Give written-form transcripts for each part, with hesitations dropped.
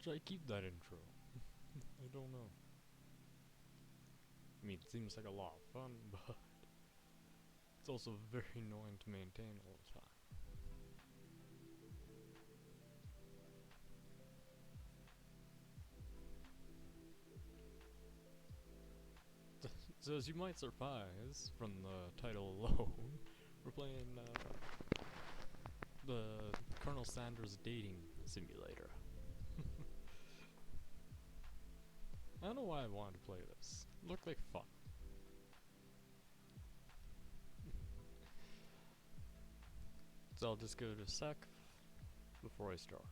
Should I keep that intro? I don't know. I mean, it seems like a lot of fun, but it's also very annoying to maintain all the time. So as you might surprise from the title alone, we're playing the Colonel Sanders dating simulator. I don't know why I wanted to play this. It looked like fun. So I'll just go to sec before I start.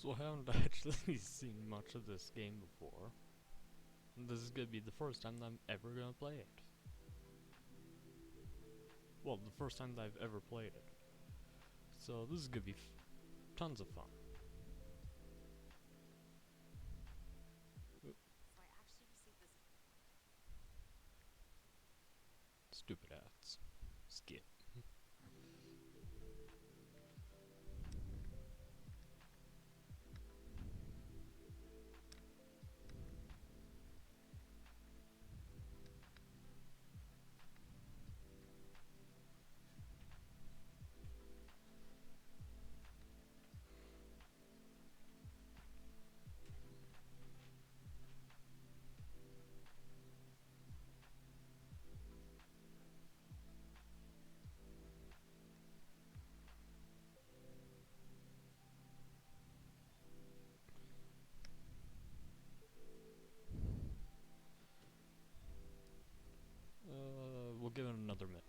So I haven't actually seen much of this game before. And this is gonna be the first time that I'm ever gonna play it. Well, the first time that I've ever played it. So this is gonna be tons of fun. Stupid ads. Skip. We'll give it another minute.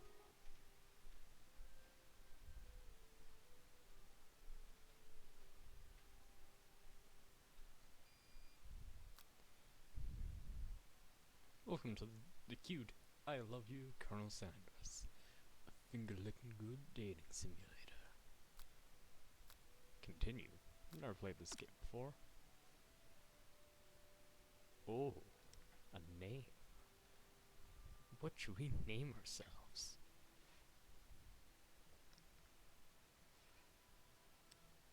Welcome to the cute I Love You, Colonel Sanders. A finger-licking good dating simulator. Continue. Never played this game before. Oh, a name. What should we name ourselves?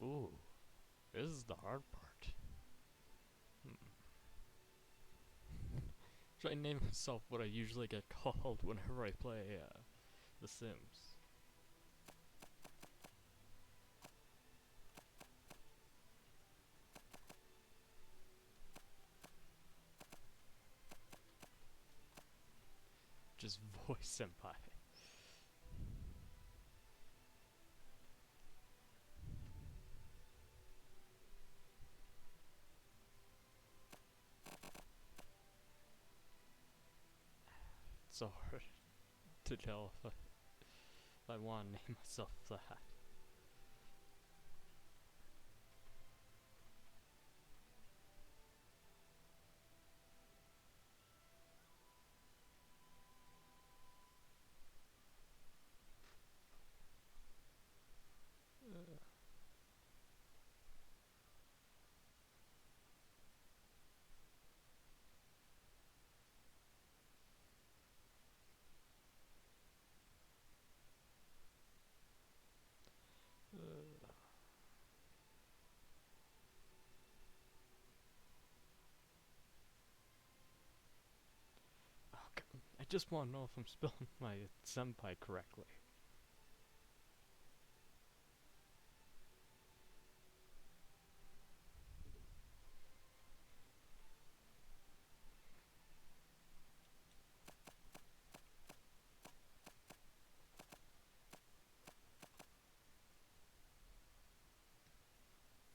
Ooh, this is the hard part. Should I name myself what I usually get called whenever I play The Sims? Just voice Sempai. It's so hard to tell if I want to name myself that. just want to know if I'm spelling my senpai correctly.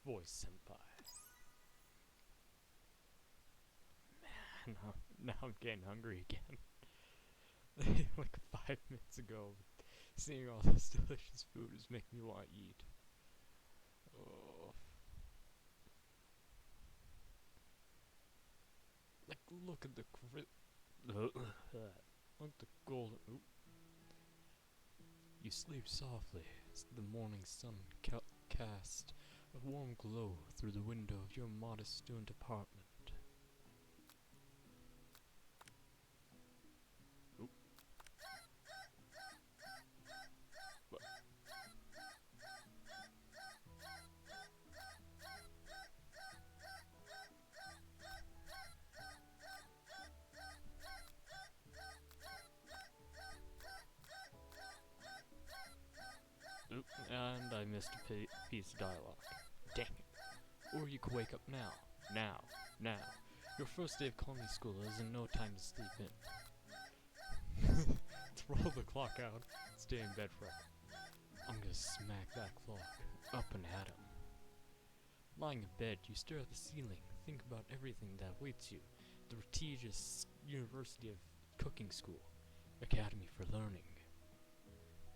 Voice senpai. Man, now I'm getting hungry again. Like 5 minutes ago, seeing all this delicious food is making me want to eat. Oh. Like, look at the look at the golden. Oop. You sleep softly as the morning sun cast a warm glow through the window of your modest student apartment. Oop. What? Oop, and I missed a piece of dialogue. Dang it. Or you could wake up now. Now. Your first day of culinary school is in no time to sleep in. Throw the clock out, stay in bed forever. I'm gonna smack that clock up and at him. Lying in bed, you stare at the ceiling, think about everything that awaits you. The prestigious University of Cooking School, Academy for Learning.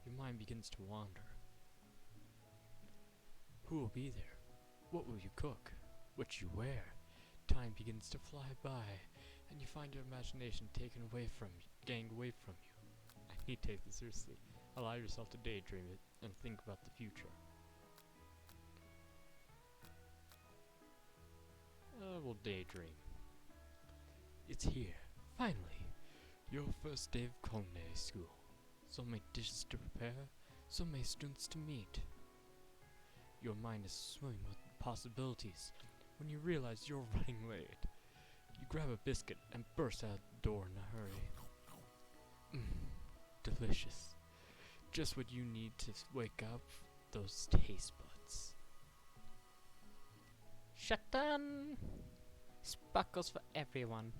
Your mind begins to wander. Who will be there? What will you cook? What you wear? Time begins to fly by, and you find your imagination getting away from you. I need to take this seriously. Allow yourself to daydream it and think about the future. We'll daydream. It's here, finally. Your first day of culinary school. So many dishes to prepare, so many students to meet. Your mind is swimming with possibilities when you realize you're running late. You grab a biscuit and burst out the door in a hurry. Delicious. Just what you need to wake up those taste buds. Shatan! Sparkles for everyone.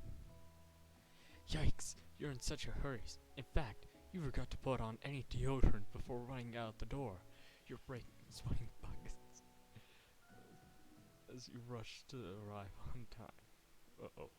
Yikes, you're in such a hurry. In fact, you forgot to put on any deodorant before running out the door. You're breaking sweating buckets as you rush to arrive on time. Uh-oh.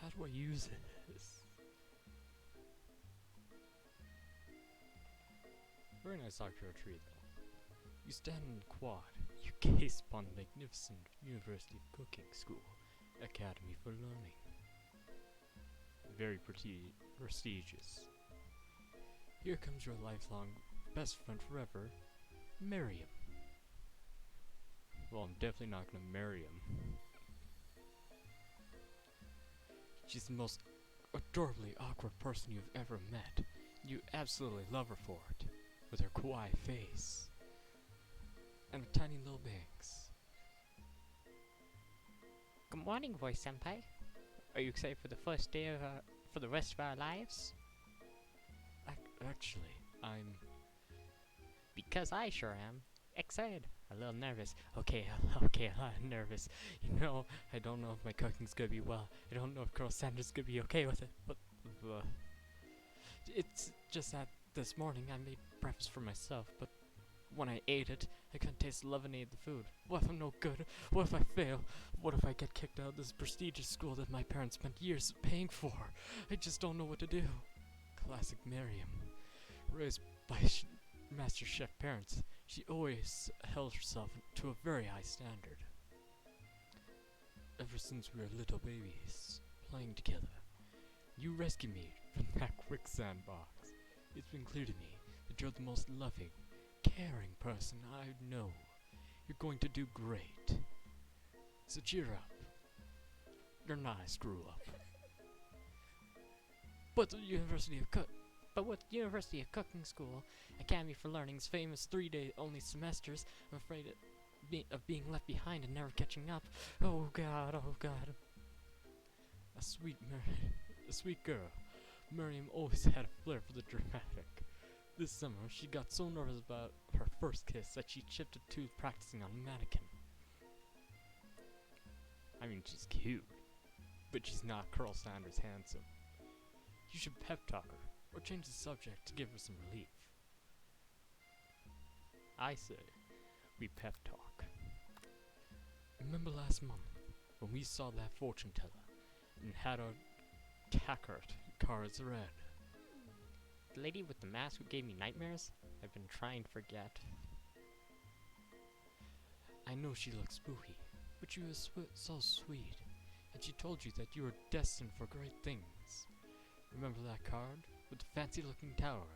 How do I use this? Very nice outdoor tree, though. You stand in the quad. You gaze upon the magnificent University of Cooking School, Academy for Learning. Very prestigious. Here comes your lifelong best friend forever, Miriam. Well, I'm definitely not gonna marry him. She's the most adorably awkward person you've ever met. You absolutely love her for it, with her kawaii face and her tiny little bangs. Good morning, Voice Senpai. Are you excited for the first day of for the rest of our lives? Actually, I'm... Because I sure am. Excited. A little nervous. Okay, a lot nervous. You know, I don't know if my cooking's gonna be well. I don't know if Girl Sandra's gonna be okay with it, but... It's just that this morning I made breakfast for myself, but when I ate it, I couldn't taste the leavening of the food. What if I'm no good? What if I fail? What if I get kicked out of this prestigious school that my parents spent years paying for? I just don't know what to do. Classic Miriam. Raised by Master Chef parents, she always held herself to a very high standard. Ever since we were little babies, playing together, you rescued me from that quicksand box. It's been clear to me that you're the most loving, caring person I know. You're going to do great. So cheer up. You're not a screw up. But with University of Cooking School, Academy for Learning's famous 3-day only semesters, I'm afraid of being left behind and never catching up. Oh God, oh God. A sweet girl. Miriam always had a flair for the dramatic. This summer, she got so nervous about her first kiss that she shifted to practicing on a mannequin. I mean, she's cute, but she's not Colonel Sanders handsome. You should pep talk her, or change the subject to give her some relief. I say, we pep talk. Remember last month, when we saw that fortune teller, and had our Tackart cards read? The lady with the mask who gave me nightmares? I've been trying to forget. I know she looks spooky, but she was so sweet, and she told you that you were destined for great things. Remember that card with the fancy-looking tower,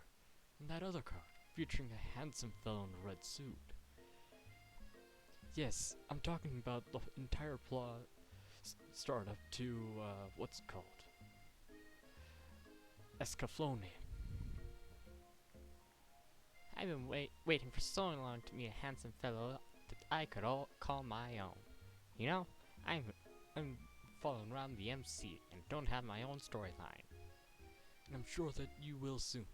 and that other card featuring a handsome fellow in a red suit? Yes, I'm talking about the entire plot startup to, what's it called? Escaflowne. I've been waiting for so long to meet a handsome fellow that I could call my own. You know, I'm following around the MC and don't have my own storyline. And I'm sure that you will soon.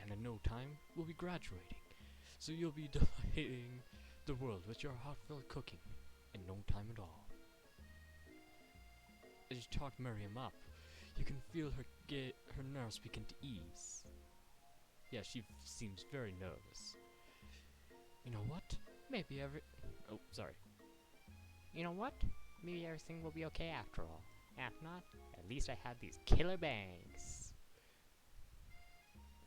And in no time, we'll be graduating. So you'll be delighting the world with your heartfelt cooking in no time at all. As you talk Miriam up, you can feel her nerves begin to ease. Yeah, she seems very nervous. You know what? Maybe Oh, sorry. You know what? Maybe everything will be okay after all. If not, at least I have these killer bangs.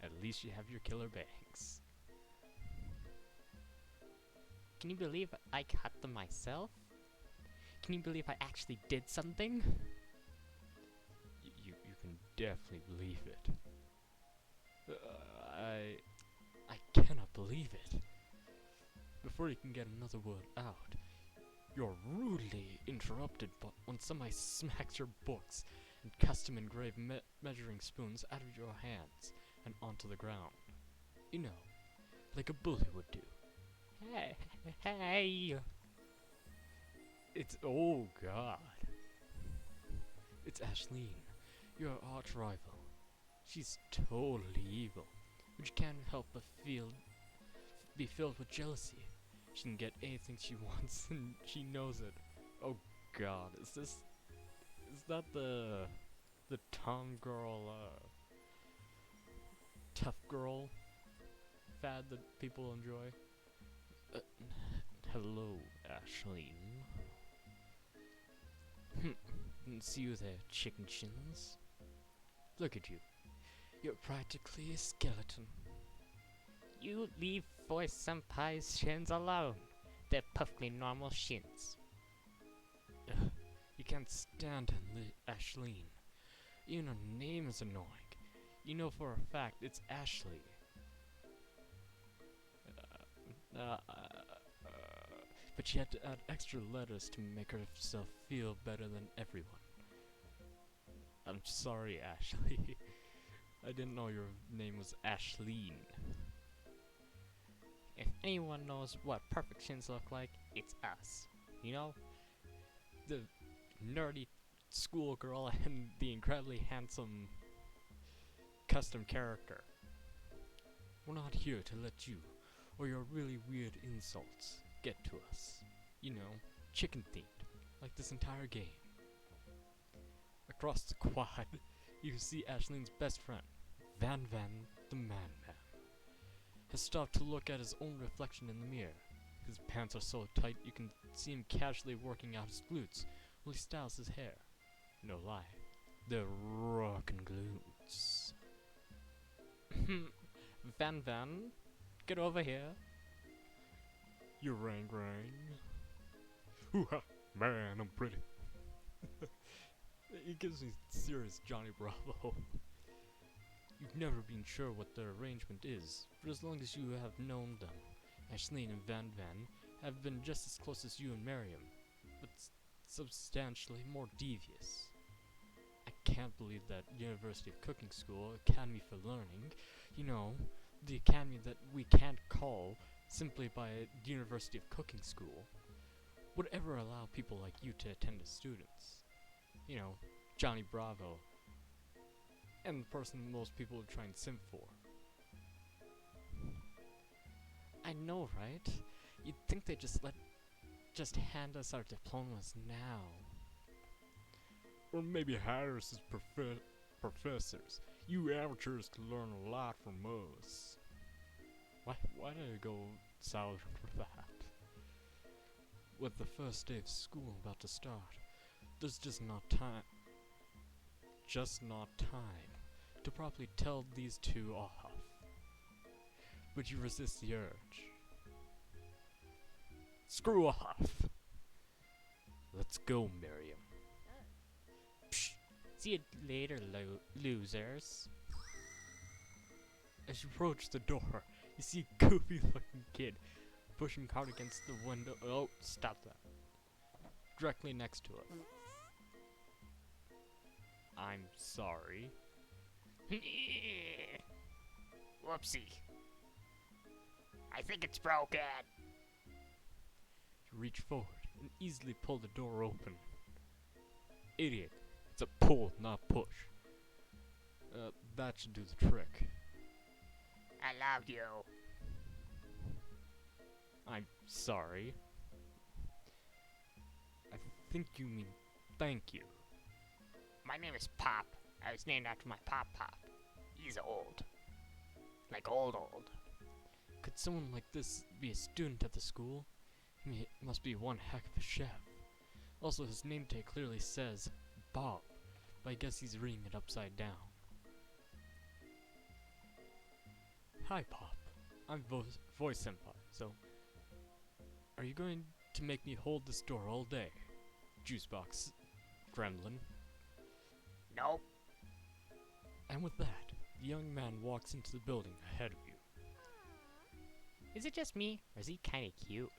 At least you have your killer bangs. Can you believe I cut them myself? Can you believe I actually did something? You can definitely believe it. I cannot believe it. Before you can get another word out, you're rudely interrupted when somebody smacks your books and custom engraved measuring spoons out of your hands and onto the ground. You know, like a bully would do. Hey! Oh God. It's Ashleen, your arch rival. She's totally evil, but you can't help but be filled with jealousy. She can get anything she wants, and she knows it. Oh God, is that the Tom girl, tough girl fad that people enjoy? Hello, Ashleen. See you there, chicken shins. Look at you. You're practically a skeleton. You leave Voice Sempai's shins alone. They're perfectly normal shins. You can't stand Ashleen. Even her name is annoying. You know for a fact it's Ashley. But she had to add extra letters to make herself feel better than everyone. I'm sorry, Ashley. I didn't know your name was Ashleen. If anyone knows what perfect shins look like, it's us. You know? The nerdy schoolgirl and the incredibly handsome custom character. We're not here to let you or your really weird insults get to us. You know, chicken themed, like this entire game. Across the quad, you can see Ashleen's best friend, Van the Man, has stopped to look at his own reflection in the mirror. His pants are so tight you can see him casually working out his glutes while he styles his hair. No lie, they're rockin' glutes. Van Van, get over here. You rang. Hoo-ha, man, I'm pretty. It gives me serious Johnny Bravo. You've never been sure what their arrangement is, but as long as you have known them, Ashleen and Van Van have been just as close as you and Miriam, but substantially more devious. I can't believe that University of Cooking School, Academy for Learning, you know, the academy that we can't call simply by University of Cooking School, would ever allow people like you to attend as students. You know, Johnny Bravo, and the person most people would try and simp for. I know, right? You'd think they'd just hand us our diplomas now. Or maybe hire us as professors. You amateurs can learn a lot from us. Why did I go sour for that? With the first day of school about to start, there's just not time to properly tell these two off. But you resist the urge. Screw off! Let's go, Miriam. Psh, see you later, losers. As you approach the door, you see a goofy-looking kid pushing cart against the window. Oh, stop that. Directly next to it. I'm sorry. Whoopsie. I think it's broken. You reach forward and easily pull the door open. Idiot. It's a pull, not push. That should do the trick. I love you. I'm sorry. I think you mean thank you. My name is Pop. I was named after my Pop. He's old. Like old. Could someone like this be a student at the school? He must be one heck of a chef. Also, his name tag clearly says Bob, but I guess he's reading it upside down. Hi, Pop. I'm Voice Sempai, so... Are you going to make me hold this door all day? Juicebox gremlin. Nope. And with that, the young man walks into the building ahead of you. Is it just me, or is he kinda cute?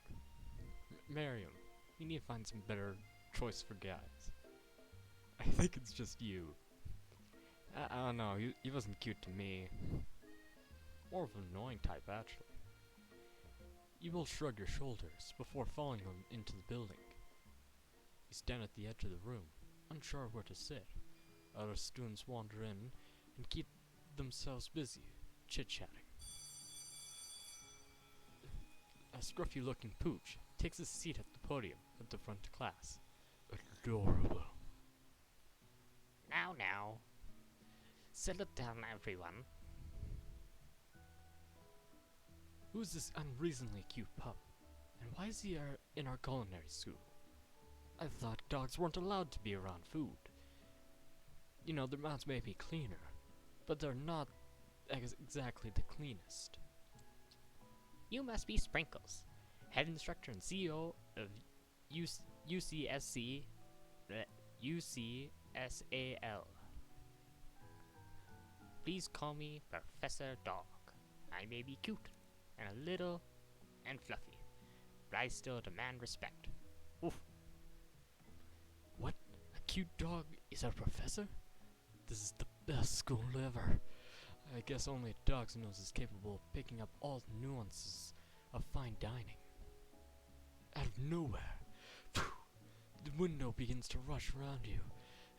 Miriam, you need to find some better choice for guys. I think it's just you. I don't know, he wasn't cute to me. More of an annoying type, actually. You both shrug your shoulders before following him into the building. You stand at the edge of the room, unsure where to sit. Other students wander in and keep themselves busy, chit-chatting. A scruffy-looking pooch takes a seat at the podium at the front of class. Adorable. Now. Settle down, everyone. Who's this unreasonably cute pup? And why is he in our culinary school? I thought dogs weren't allowed to be around food. You know, their mouths may be cleaner, but they're not exactly the cleanest. You must be Sprinkles, head instructor and CEO of UCSC, UCSAL. Please call me Professor Dog. I may be cute and a little and fluffy, but I still demand respect. Oof. What? A cute dog is our professor? This is the best school ever. I guess only a dog's nose is capable of picking up all the nuances of fine dining. Out of nowhere, the window begins to rush around you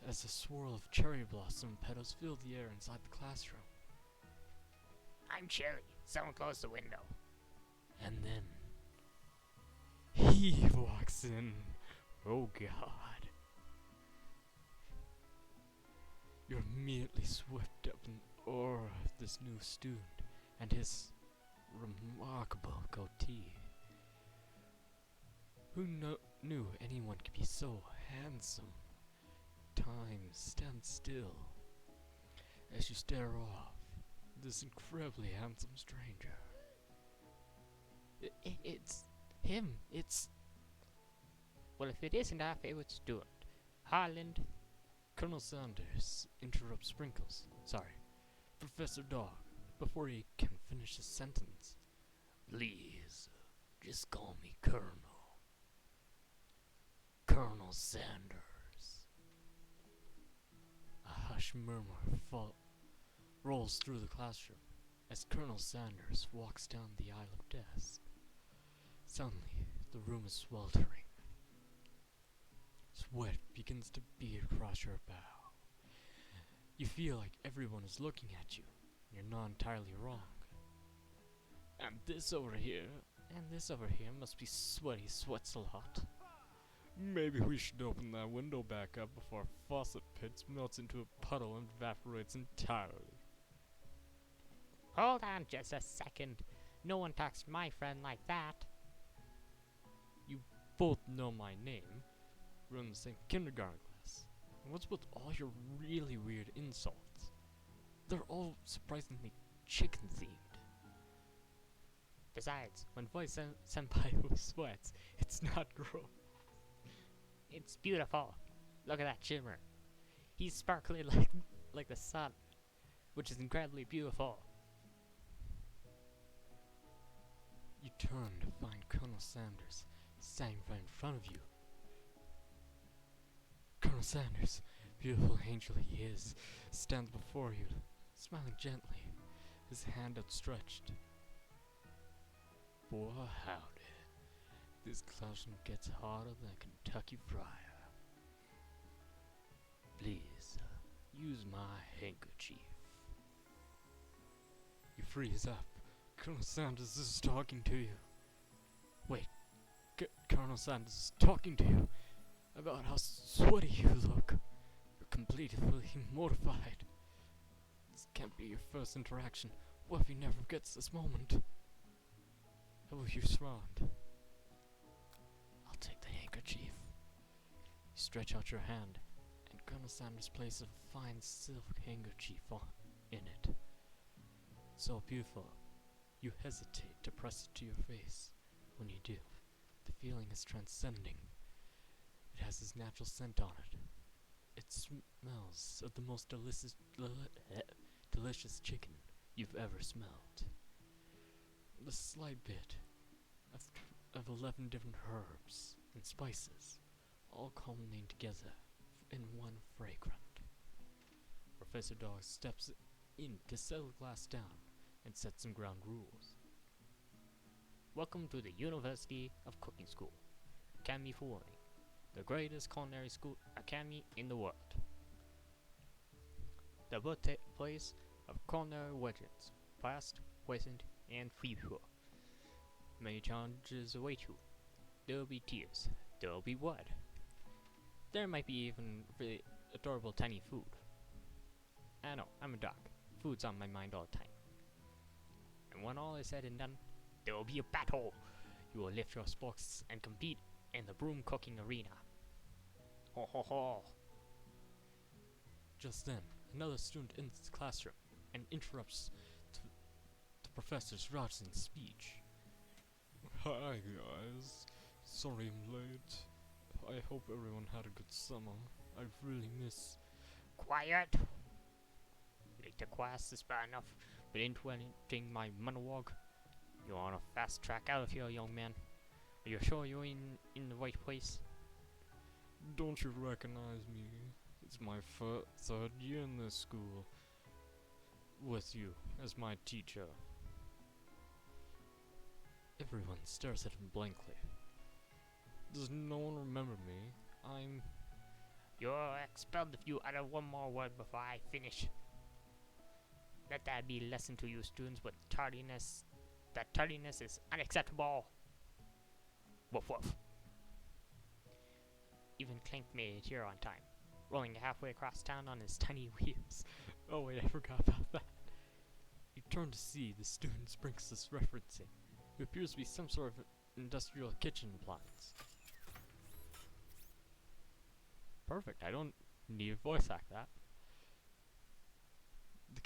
as a swirl of cherry blossom petals fill the air inside the classroom. I'm chilly. Someone close the window. And then he walks in. Oh God. You're immediately swept up in the aura of this new student and his remarkable goatee. Who knew anyone could be so handsome? Time stands still as you stare off, this incredibly handsome stranger. It's him. It's. Well, if it isn't our favorite student, Harland. Colonel Sanders interrupts Sprinkles. Sorry, Professor Dog, before he can finish his sentence. Please, just call me Colonel. Colonel Sanders. A hush murmur rolls through the classroom as Colonel Sanders walks down the aisle of desks. Suddenly, the room is sweltering. Sweat begins to bead across your brow. You feel like everyone is looking at you, and you're not entirely wrong. And this over here must be sweaty sweats a lot. Maybe we should open that window back up before faucet pits melts into a puddle and evaporates entirely. Hold on just a second. No one talks to my friend like that. You both know my name. We're in the same kindergarten class. And what's with all your really weird insults? They're all surprisingly chicken-themed. Besides, when Voice Senpai sweats, it's not gross. It's beautiful. Look at that shimmer. He's sparkly like the sun, which is incredibly beautiful. You turn to find Colonel Sanders standing right in front of you. Colonel Sanders, beautiful angel he is, stands before you, smiling gently, his hand outstretched. Boy, howdy. This classroom gets hotter than a Kentucky fryer. Please, use my handkerchief. You freeze up. Colonel Sanders is talking to you. Wait, Colonel Sanders is talking to you about how sweaty you look. You're completely mortified. This can't be your first interaction. What if he never gets this moment? How will you respond? I'll take the handkerchief. You stretch out your hand, and Colonel Sanders places a fine silk handkerchief in it. So beautiful, you hesitate to press it to your face. When you do, the feeling is transcending. It has his natural scent on it. It smells of the most delicious chicken you've ever smelled. The slight bit of 11 different herbs and spices, all culminating together in one fragrant. Professor Dog steps in to settle the class down and set some ground rules. Welcome to the University of Cooking School, Academy for Learning, the greatest culinary school academy in the world. The birthplace of culinary legends, past, present, and future. Many challenges await you. There will be tears. There will be blood. There might be even really adorable tiny food. I know, I'm a dog. Food's on my mind all the time. And when all is said and done, there will be a battle. You will lift your sporks and compete in the broom cooking arena. Ho ho ho. Just then, another student enters the classroom and interrupts the professor's rousing speech. Hi guys, sorry I'm late. I hope everyone had a good summer. I really miss... Quiet! Late to class is bad enough, but interrupting my monologue? You're on a fast track out of here, young man. Are you sure you're in the right place? Don't you recognize me? It's my third year in this school. With you as my teacher. Everyone stares at him blankly. Does no one remember me? You're expelled if you utter one more word before I finish. Let that be a lesson to you students with tardiness. That tardiness is unacceptable. Woof woof. Even Clank made it here on time, rolling halfway across town on his tiny wheels. Oh wait, I forgot about that. You turn to see the student Sprinkles is referencing, who appears to be some sort of industrial kitchen appliance. Perfect, I don't need a voice like that. The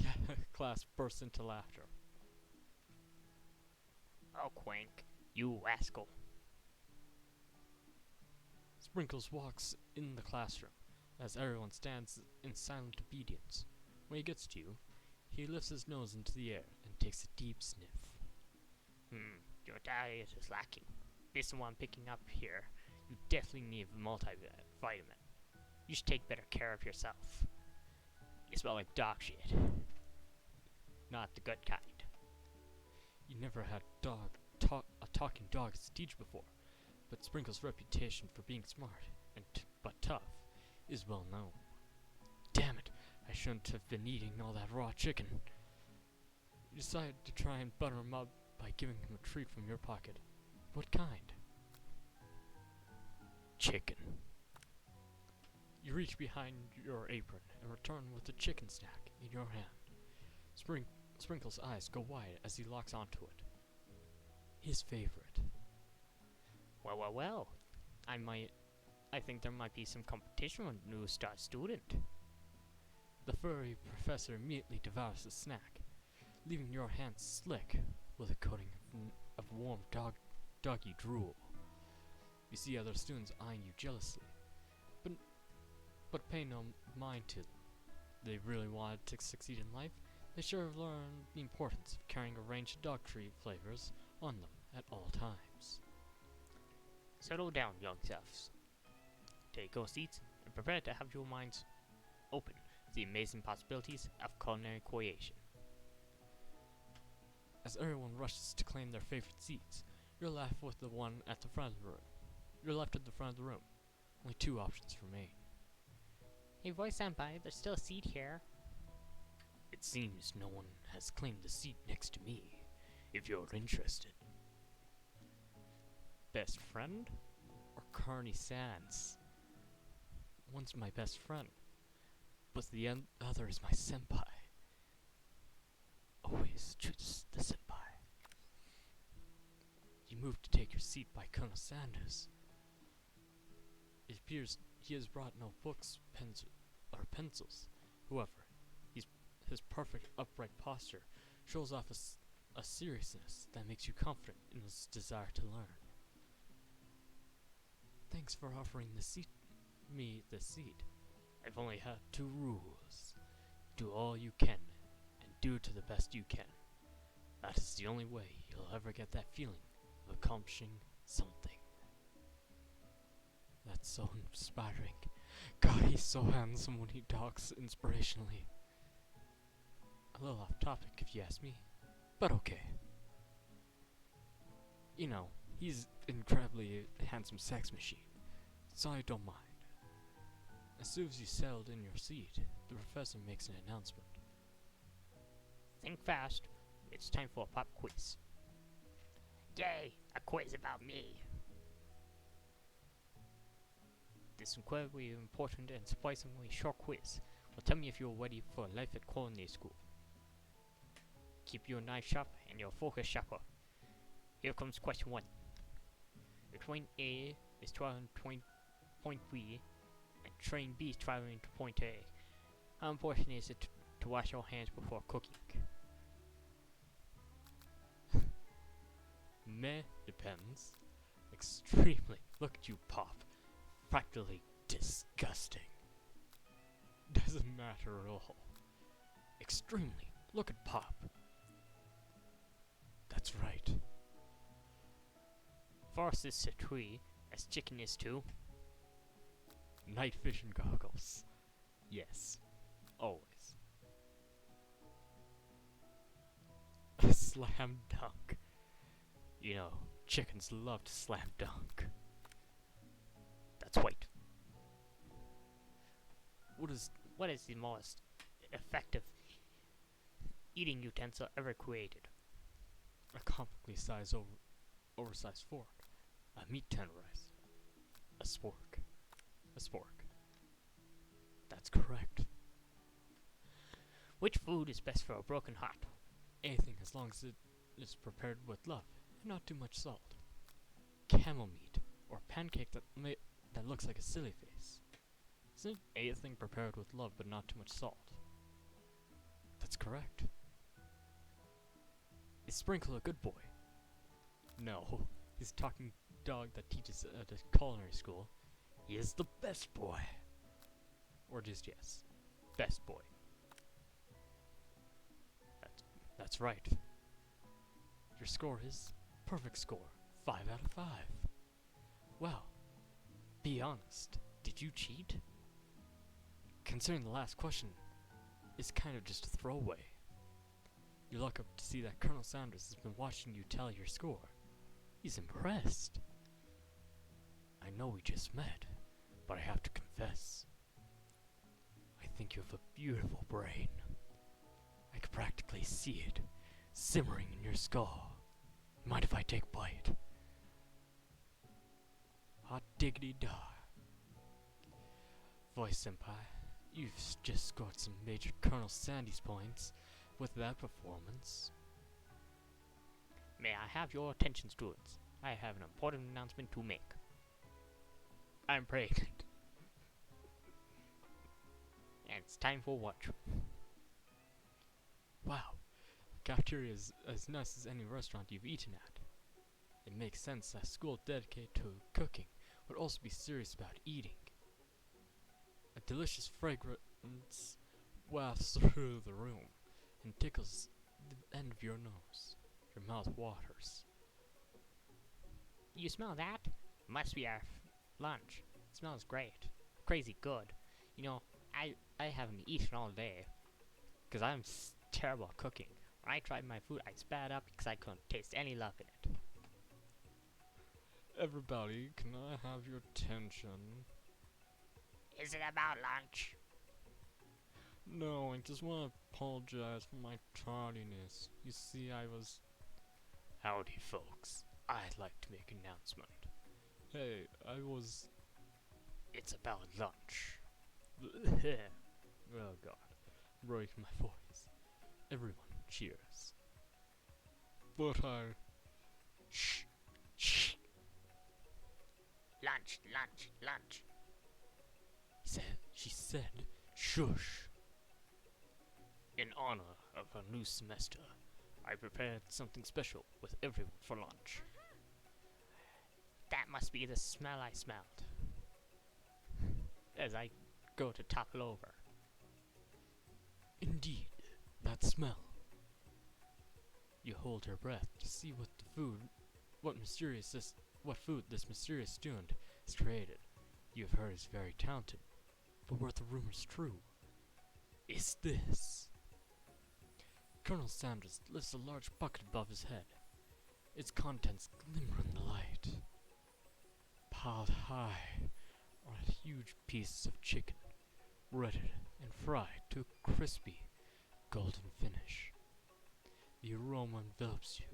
class bursts into laughter. Oh, Quink, you rascal. Sprinkles walks in the classroom as everyone stands in silent obedience. When he gets to you, he lifts his nose into the air and takes a deep sniff. Your diet is lacking. Based on what I'm picking up here, you definitely need a multivitamin. You should take better care of yourself. You smell like dog shit. Not the good kind. You never had a talking dog as a teacher before, but Sprinkle's reputation for being smart but tough is well known. Damn it, I shouldn't have been eating all that raw chicken. You decided to try and butter him up by giving him a treat from your pocket. What kind? Chicken. You reach behind your apron and return with the chicken snack in your hand. Sprinkle's eyes go wide as he locks onto it. His favorite. Well. I think there might be some competition with new star student. The furry professor immediately devours the snack, leaving your hands slick with a coating of warm doggy drool. You see other students eyeing you jealously, but pay no mind to them. They really wanted to succeed in life. They sure have learned the importance of carrying a range of dog treat flavors on them at all times. Settle down, young selves. Take your seats and prepare to have your minds open to the amazing possibilities of culinary creation. As everyone rushes to claim their favorite seats, you're left with the one at the front of the room. You're left at the front of the room. Only two options remain. Hey, voice Sempai, there's still a seat here. It seems no one has claimed the seat next to me, if you're interested. Best friend? Or Carney Sands? One's my best friend, but the other is my senpai. Always choose the senpai. You move to take your seat by Colonel Sanders. It appears he has brought no books, pens, or pencils. However, his perfect upright posture shows off a seriousness that makes you confident in his desire to learn. Thanks for offering me the seat. I've only had two rules. Do all you can, and do it to the best you can. That is the only way you'll ever get that feeling of accomplishing something. That's so inspiring. God, he's so handsome when he talks inspirationally. A little off topic if you ask me, but okay. You know, he's incredibly handsome sex machine, so I don't mind. As soon as you settled in your seat, the professor makes an announcement. Think fast. It's time for a pop quiz. Yay! A quiz about me. This incredibly important and surprisingly short quiz will tell me if you're ready for life at culinary school. Keep your knife sharp and your focus sharper. Here comes question 1. Your train A is traveling to point B, and train B is traveling to point A. How important is it to wash your hands before cooking? Meh, depends. Extremely. Look at you, Pop. Practically disgusting. Doesn't matter at all. Extremely. Look at Pop. That's right. Force is to tree, as chicken is to. Night vision goggles. Yes. Always. A slam dunk. You know, chickens love to slam dunk. That's right. What is the most effective eating utensil ever created? a comically sized oversized fork? A meat tenderizer. A spork. A spork. That's correct. Which food is best for a broken heart? Anything as long as it is prepared with love and not too much salt. Camel meat or pancake that looks like a silly face. Isn't anything prepared with love but not too much salt? That's That's correct. Is Sprinkle a good boy? No, he's a talking dog that teaches at a culinary school. He is the best boy. Or just yes, best boy. That's right. Your score is perfect score, 5 out of 5. Well, be honest, did you cheat? Considering the last question is kind of just a throwaway. You look up to see that Colonel Sanders has been watching you tell your score. He's impressed. I know we just met, but I have to confess, I think you have a beautiful brain. I could practically see it simmering in your skull. Mind if I take a bite? Hot diggity da. Voice Senpai, you've just scored some major Colonel Sandy's points with that performance. May I have your attention, students? I have an important announcement to make. I'm pregnant. And it's time for lunch. Wow, the cafeteria is as nice as any restaurant you've eaten at. It makes sense that a school dedicated to cooking would also be serious about eating. A delicious fragrance wafts through the room and tickles the end of your nose. Your mouth waters. You smell that? Must be our lunch. It smells great. Crazy good. You know, I haven't eaten all day because I'm terrible at cooking. When I tried my food, I spat up because I couldn't taste any love in it. Everybody, can I have your attention? Is it about lunch? No, I just want to apologize for my tardiness. You see, Howdy, folks. I'd like to make an announcement. Hey, It's about lunch. Oh god, I'm breaking my voice. Everyone cheers. But Shh! Shh! Lunch, lunch, lunch. She said, shush. In honor of our new semester, I prepared something special with everyone for lunch. That must be the smell I smelled. As I go to topple over. Indeed, that smell. You hold your breath to see what food this mysterious student has created. You have heard is very talented, but were the rumors true? Is this? Colonel Sanders lifts a large bucket above his head. Its contents glimmer in the light. Piled high are huge pieces of chicken, breaded and fried to a crispy, golden finish. The aroma envelops you,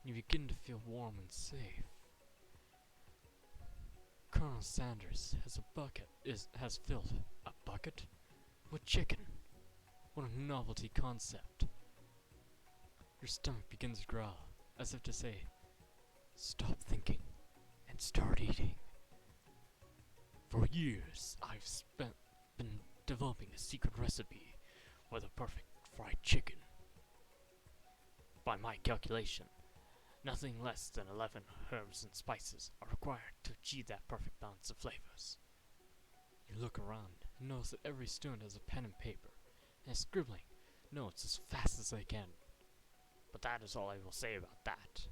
and you begin to feel warm and safe. Colonel Sanders has filled a bucket with chicken. What a novelty concept. Your stomach begins to growl, as if to say, stop thinking and start eating. For years, I've been developing a secret recipe for the perfect fried chicken. By my calculation, nothing less than 11 herbs and spices are required to achieve that perfect balance of flavors. You look around and notice that every student has a pen and paper and is scribbling notes as fast as they can. But that is all I will say about that.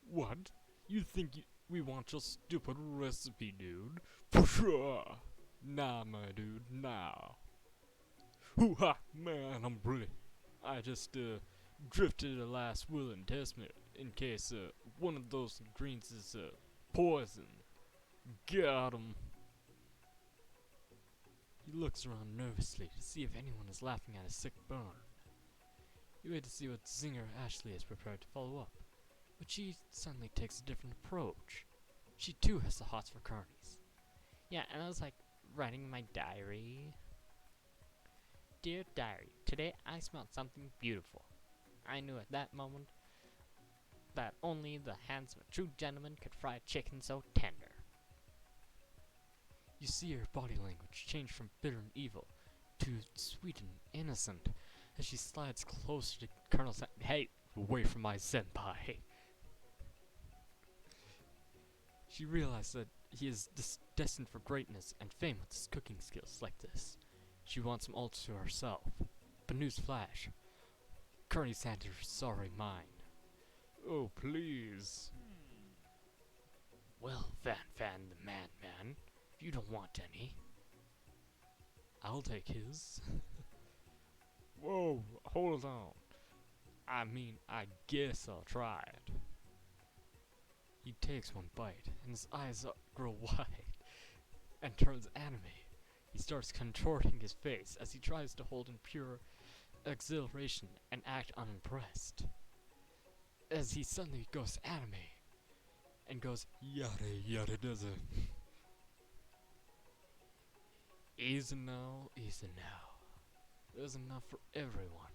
What? You think we want your stupid recipe, dude? Pshaw! Nah, my dude, nah. Hoo-ha! Man, I'm brilliant. I just, drifted a last will and testament in case, one of those ingredients is, poison. Got 'em. He looks around nervously to see if anyone is laughing at his sick burn. You wait to see what Zinger Ashley is prepared to follow up, but she suddenly takes a different approach. She too has the hots for carnies. Yeah, and I was like writing in my diary. Dear diary, today I smelled something beautiful. I knew at that moment that only the hands of a true gentleman could fry a chicken so tender. You see her body language change from bitter and evil to sweet and innocent as she slides closer to Colonel Hey, away from my senpai. She realized that he is destined for greatness and fame with his cooking skills like this. She wants him all to herself. But newsflash, Colonel Sanders is already mine. Oh, please. Well, Fan the Madman, if you don't want any, I'll take his. Whoa, hold on. I mean, I guess I'll try it. He takes one bite, and his eyes grow wide and turns anime. He starts contorting his face as he tries to hold in pure exhilaration and act unimpressed. As he suddenly goes anime and goes yada yada does it. Easy now, easy now. There's enough for everyone.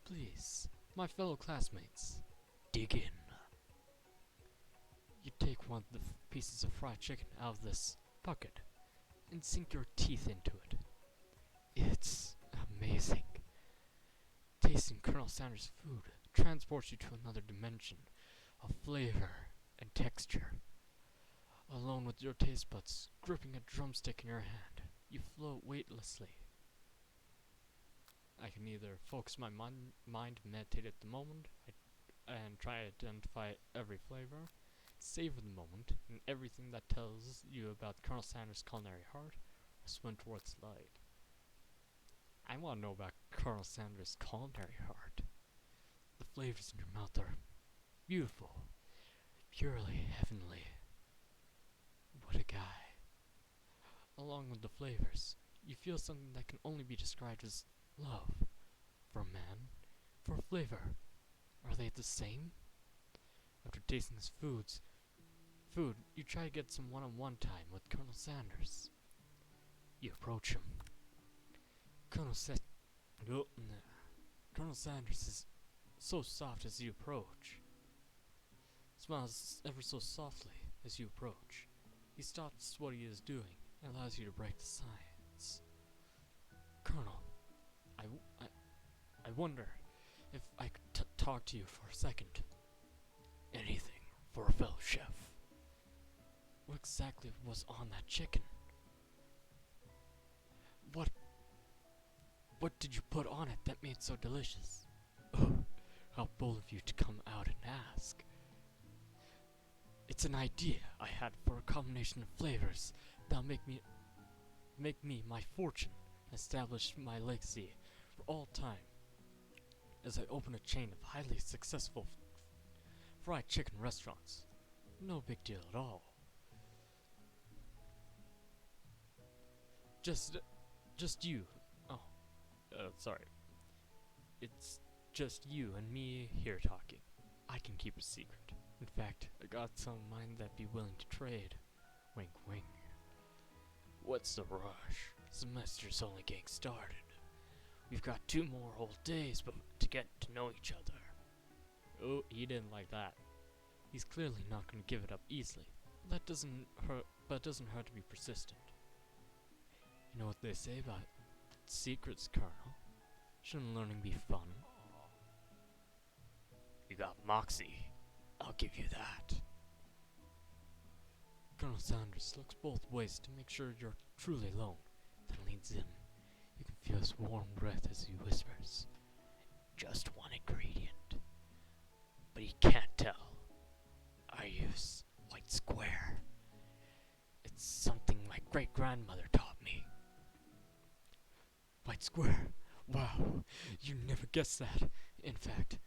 Please, my fellow classmates, dig in. You take one of the pieces of fried chicken out of this bucket and sink your teeth into it. It's amazing. Tasting Colonel Sanders' food transports you to another dimension of flavor and texture. Alone with your taste buds gripping a drumstick in your hand, you float weightlessly. I can either focus my mind and meditate at the moment and try to identify every flavor, savor the moment and everything that tells you about Colonel Sanders' culinary heart, or swim towards light. I want to know about Colonel Sanders' culinary heart. The flavors in your mouth are beautiful, purely heavenly. What a guy. Along with the flavors, you feel something that can only be described as love. For a man, for a flavor. Are they the same? After tasting his food, you try to get some one-on-one time with Colonel Sanders. You approach him. Colonel Sanders is so soft as you approach. Smiles ever so softly as you approach. He stops what he is doing and allows you to break the silence. Colonel, I wonder if I could talk to you for a second. Anything for a fellow chef. What exactly was on that chicken? What did you put on it that made it so delicious? Oh, how bold of you to come out and ask. It's an idea I had for a combination of flavors that'll make me my fortune and establish my legacy for all time as I open a chain of highly successful fried chicken restaurants. No big deal at all. Just you. Oh, sorry. It's just you and me here talking. I can keep a secret. In fact, I got some in mind that'd be willing to trade. Wink wink. What's the rush? Semester's only getting started. We've got 2 more whole days to get to know each other. Oh, he didn't like that. He's clearly not going to give it up easily. But it doesn't hurt to be persistent. You know what they say about secrets, Colonel? Shouldn't learning be fun? You got moxie. I'll give you that. Colonel Sanders looks both ways to make sure you're truly alone, then leans in. You can feel his warm breath as he whispers, just one ingredient. But you can't tell. I use white square. It's something my great-grandmother taught me. White square? Wow, you never guessed that. In fact,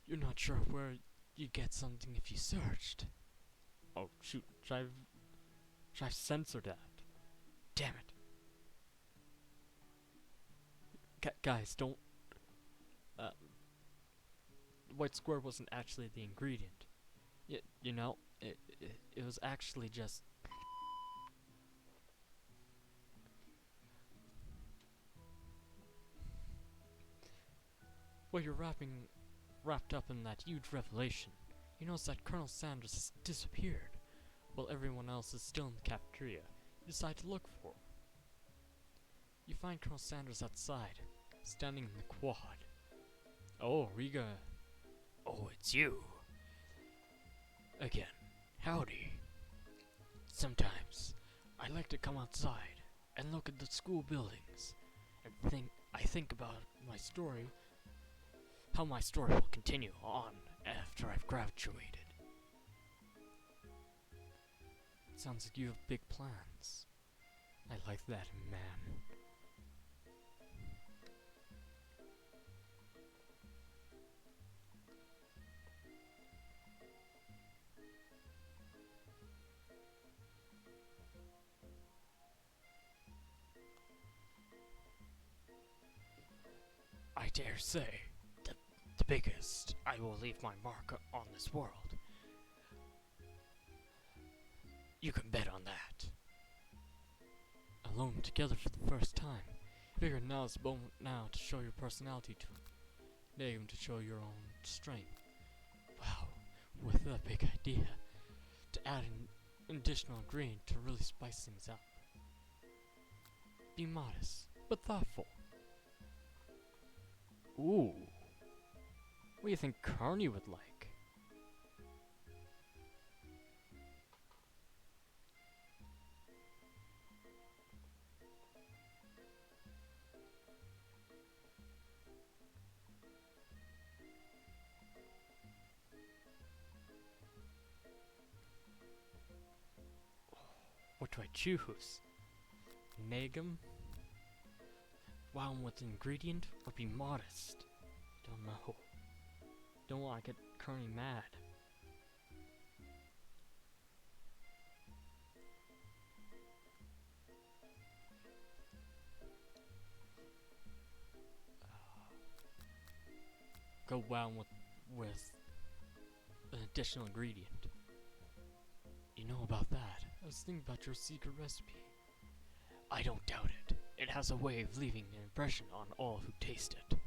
you're not sure where you'd get something if you searched. Oh shoot, should I censor that? Damn it. Guys, don't... white square wasn't actually the ingredient. You know, it was actually just... Well, you're wrapped up in that huge revelation. You notice that Colonel Sanders has disappeared, while everyone else is still in the cafeteria. You decide to look for him. You find Colonel Sanders outside, standing in the quad. Oh, Riga. Oh, it's you. Again. Howdy. Sometimes I like to come outside and look at the school buildings and I think about my story, how my story will continue on after I've graduated. Sounds like you have big plans. I like that, man. I dare say, the biggest. I will leave my mark on this world. You can bet on that. Alone together for the first time. Figure now is the moment now to show your personality to Name to show your own strength. Wow, with that big idea. To add an additional ingredient to really spice things up. Be modest, but thoughtful. Ooh. What do you think Carney would like? What do I choose? Nagum? Wow with an ingredient? Or be modest? Don't know. Don't want to get Kearney mad. Go wow with an additional ingredient. You know about that. I was thinking about your secret recipe. I don't doubt it. It has a way of leaving an impression on all who taste it.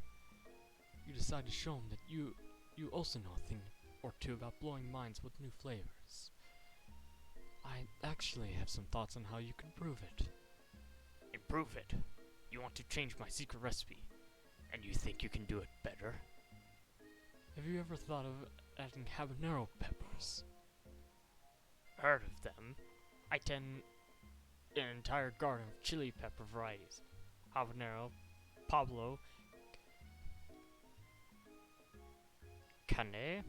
You decide to show them that you also know a thing or two about blowing minds with new flavors. I actually have some thoughts on how you can prove it. Improve it? You want to change my secret recipe, and you think you can do it better? Have you ever thought of adding habanero peppers? Heard of them. I tend an entire garden of chili pepper varieties. Habanero, Pablo, Cane.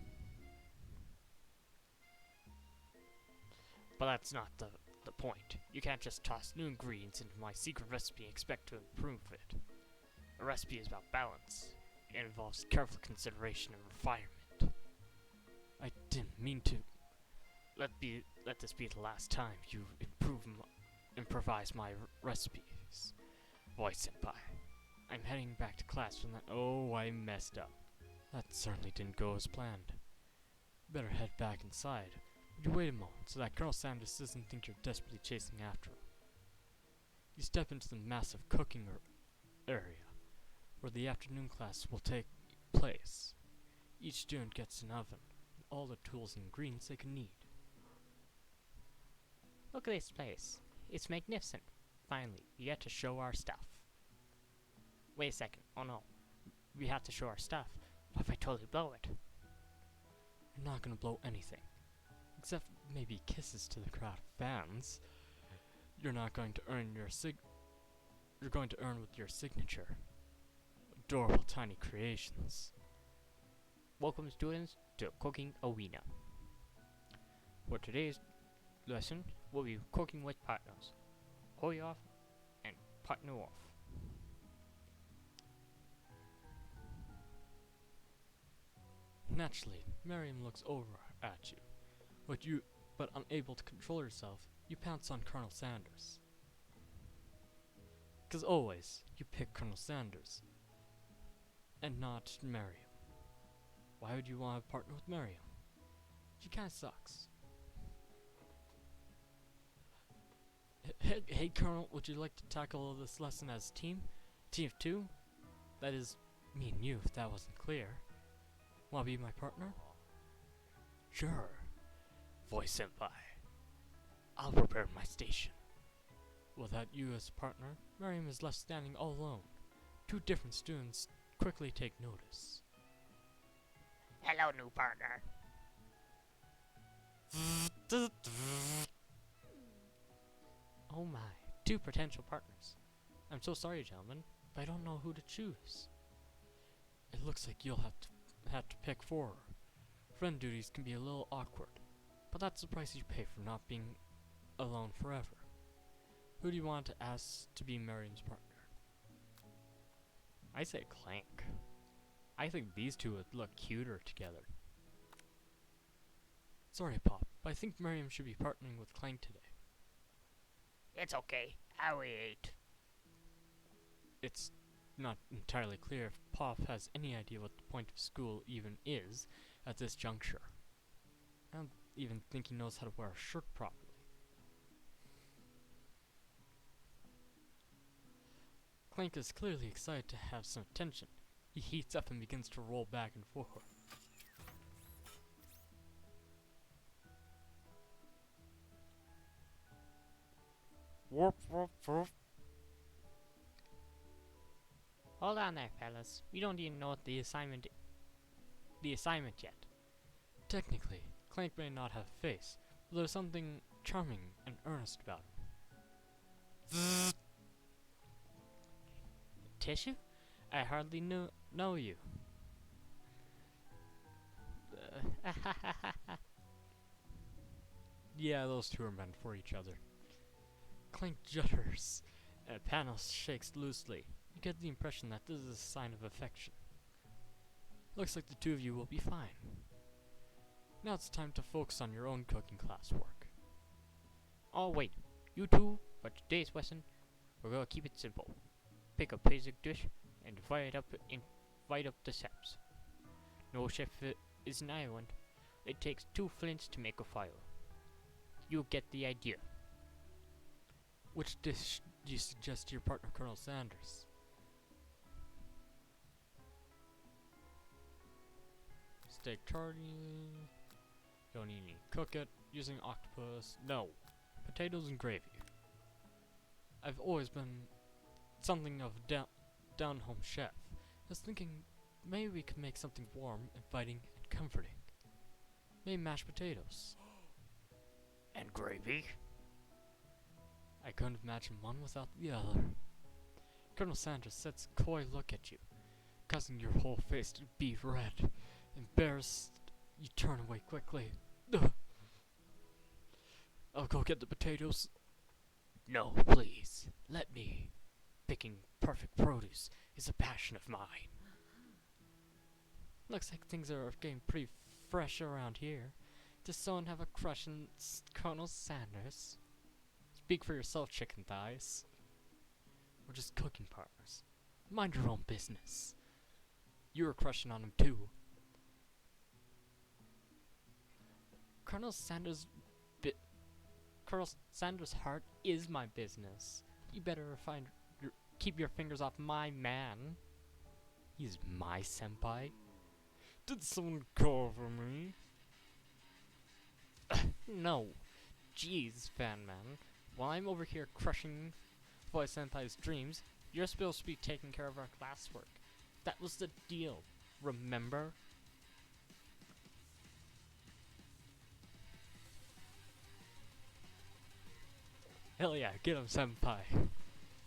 But that's not the point. You can't just toss new ingredients into my secret recipe and expect to improve it. A recipe is about balance. It involves careful consideration and refinement. I didn't mean to. Let this be the last time you improvise my recipes. Voice Senpai. I'm heading back to class from that. Oh, I messed up. That certainly didn't go as planned. Better head back inside. Would you wait a moment so that Colonel Sanders doesn't think you're desperately chasing after him? You step into the massive cooking area where the afternoon class will take place. Each student gets an oven and all the tools and ingredients they can need. Look at this place. It's magnificent. Finally, we get to show our stuff. Wait a second. Oh no. We have to show our stuff. What if I totally blow it? You're not gonna blow anything. Except maybe kisses to the crowd of fans. You're not going to earn You're going to earn with your signature. Adorable tiny creations. Welcome students to Cooking Arena. For today's lesson, we'll be cooking with partners. Hurry off and partner off. Naturally, Miriam looks over at you. But unable to control yourself, you pounce on Colonel Sanders. 'Cause always, you pick Colonel Sanders. And not Miriam. Why would you want to partner with Miriam? She kinda sucks. Hey Colonel, would you like to tackle this lesson as a team? Team of two? That is, me and you, if that wasn't clear. Wanna be my partner? Sure. Voice Senpai. I'll prepare my station. Without you as a partner, Miriam is left standing all alone. Two different students quickly take notice. Hello, new partner. Oh my, 2 potential partners. I'm so sorry, gentlemen, but I don't know who to choose. It looks like you'll have to pick 4. Friend duties can be a little awkward, but that's the price you pay for not being alone forever. Who do you want to ask to be Miriam's partner? I say Clank. I think these 2 would look cuter together. Sorry, Pop, but I think Miriam should be partnering with Clank today. It's okay, I'll wait. It's not entirely clear if Pop has any idea what the point of school even is at this juncture. I don't even think he knows how to wear a shirt properly. Clank is clearly excited to have some attention. He heats up and begins to roll back and forth. Whoop, whoop, whoop. Hold on there, fellas. We don't even know what the assignment yet. Technically, Clank may not have a face, but there's something charming and earnest about him. Tissue? I hardly know you. Yeah, those 2 are meant for each other. Clank judders, and a panel shakes loosely. You get the impression that this is a sign of affection. Looks like the 2 of you will be fine. Now it's time to focus on your own cooking classwork. Oh wait, you 2, for today's lesson, we're gonna keep it simple. Pick a basic dish and invite up the chefs. No chef is an island. It takes 2 flints to make a fire. You get the idea. Which dish do you suggest to your partner, Colonel Sanders? Steak tartine. Don't need any cook it. Using octopus. No. Potatoes and gravy. I've always been something of a down-home chef. I was thinking maybe we could make something warm, inviting, and comforting. Maybe mashed potatoes. And gravy? I couldn't imagine one without the other. Colonel Sanders sets a coy look at you, causing your whole face to be red. Embarrassed, you turn away quickly. Ugh. I'll go get the potatoes. No, please, let me. Picking perfect produce is a passion of mine. Looks like things are getting pretty fresh around here. Does someone have a crush on Colonel Sanders? Speak for yourself, chicken thighs. We're just cooking partners. Mind your own business. You were crushing on him too. Colonel Sanders' heart is my business. You better keep your fingers off my man. He's my senpai. Did someone call for me? No. Jeez, fan man. While I'm over here crushing Boy Senpai's dreams, you're supposed to be taking care of our classwork. That was the deal. Remember? Hell yeah, get him, Senpai.